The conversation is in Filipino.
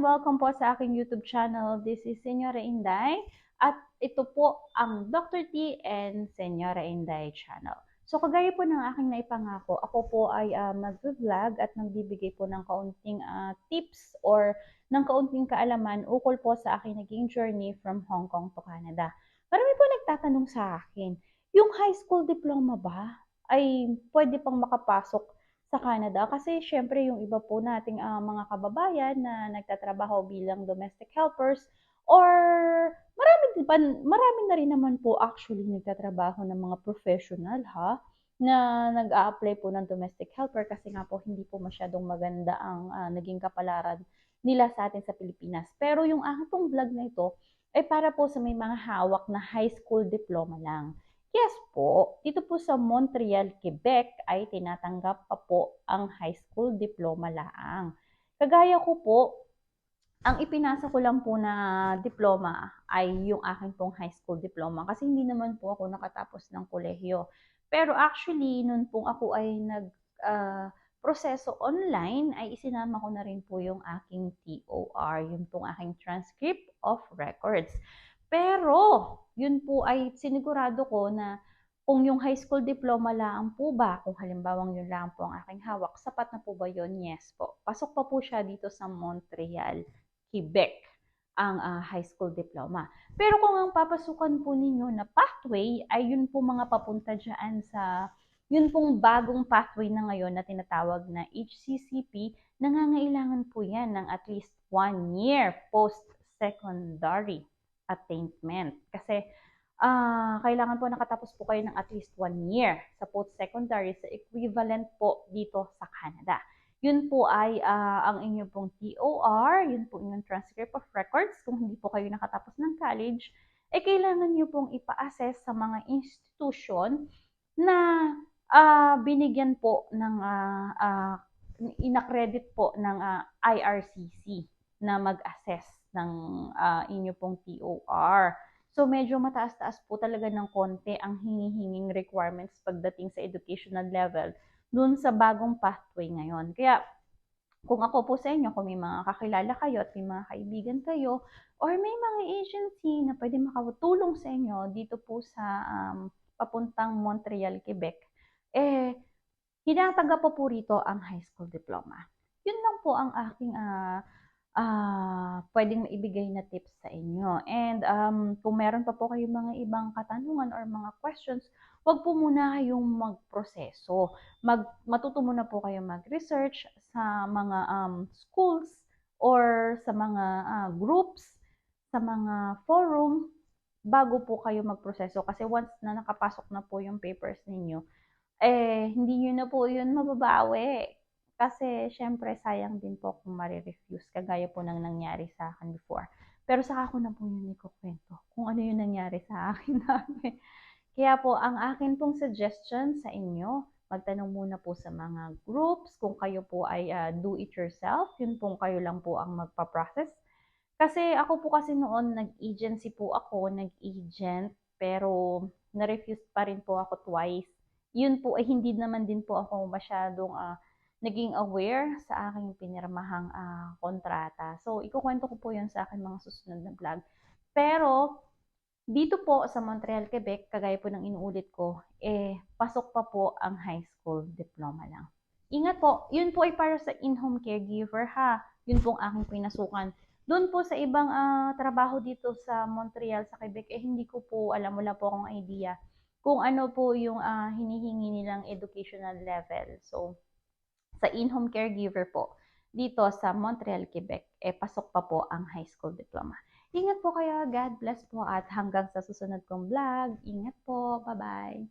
welcome po sa aking YouTube channel. This is Senyora Inday at ito po ang Dr. T and Senyora Inday channel. So kagaya po ng aking naipangako, ako po ay mag-vlog at magbibigay po ng kaunting tips or ng kaunting kaalaman ukol po sa aking naging journey from Hong Kong to Canada. Marami po nagtatanong sa akin, yung high school diploma ba ay pwede pang makapasok sa Canada kasi syempre yung iba po nating mga kababayan na nagtatrabaho bilang domestic helpers or marami na rin naman po actually nagtatrabaho ng mga professional na nag-a-apply po ng domestic helper kasi nga po hindi po masyadong maganda ang naging kapalaran nila sa atin sa Pilipinas. Pero yung aking pong vlog na ito ay para po sa may mga hawak na high school diploma lang. Yes po, dito po sa Montreal, Quebec ay tinatanggap pa po ang high school diploma laang. Kagaya ko po, ang ipinasa ko lang po na diploma ay yung aking pong high school diploma kasi hindi naman po ako nakatapos ng kolehiyo. Pero actually, nun pong ako ay proseso online, ay isinama ko na rin po yung aking TOR, yung pong aking transcript of records. Pero, yun po ay sinigurado ko na kung yung high school diploma lang po ba, kung halimbawang yun lang po ang aking hawak, sapat na po ba yun? Yes po. Pasok pa po siya dito sa Montreal, Quebec, ang high school diploma. Pero kung ang papasukan po ninyo na pathway ay yun po mga papunta dyan sa yun pong bagong pathway na ngayon na tinatawag na HCCP, nangangailangan po yan ng at least 1 year post-secondary attainment. Kasi kailangan po nakatapos po kayo ng at least 1 year sa post-secondary sa equivalent po dito sa Canada. Yun po ay ang inyong pong TOR, yun po inyong transcript of records. Kung hindi po kayo nakatapos ng college, kailangan nyo pong ipa-assess sa mga institution na binigyan po ng inakredit po ng IRCC na mag-assess ng inyo pong TOR. So medyo mataas-taas po talaga ng konti ang hinihinging requirements pagdating sa educational level dun sa bagong pathway ngayon. Kaya kung ako po sa inyo, kung may mga kakilala kayo at may mga kaibigan kayo or may mga agency na pwede makatulong sa inyo dito po sa papuntang Montreal, Quebec, hinatanggap po rito ang high school diploma. Yun lang po ang aking pwedeng maibigay na tips sa inyo. And kung meron pa po kayong mga ibang katanungan or mga questions, wag po muna kayong magproseso. Matuto muna po kayong mag-research sa mga schools or sa mga groups, sa mga forum, bago po kayo magproseso. Kasi once na nakapasok na po yung papers ninyo, hindi nyo na po yun mababawi. Kasi, syempre, sayang din po kung marirefuse, kagaya po nang nangyari sa akin before. Pero saka ko na po yun ikukwento kung ano yung nangyari sa akin namin. Kaya po, ang akin pong suggestion sa inyo, magtanong muna po sa mga groups, kung kayo po ay do it yourself, yun pong kayo lang po ang magpa-process. Kasi ako po kasi noon, nag-agency po ako, nag-agent, pero na-refuse pa rin po ako twice. Yun po ay hindi naman din po ako masyadong naging aware sa aking pinirmahang kontrata. So, ikukwento ko po yun sa akin mga susunod na vlog. Pero, dito po sa Montreal, Quebec, kagaya po ng inuulit ko, pasok pa po ang high school diploma lang. Ingat po, yun po ay para sa in-home caregiver ha. Yun po ang aking pinasukan. Doon po sa ibang trabaho dito sa Montreal, sa Quebec, hindi ko po alam, wala po akong idea kung ano po yung hinihingi nilang educational level. So, sa in-home caregiver po, dito sa Montreal, Quebec, pasok pa po ang high school diploma. Ingat po kayo, God bless po at hanggang sa susunod kong vlog. Ingat po, bye-bye!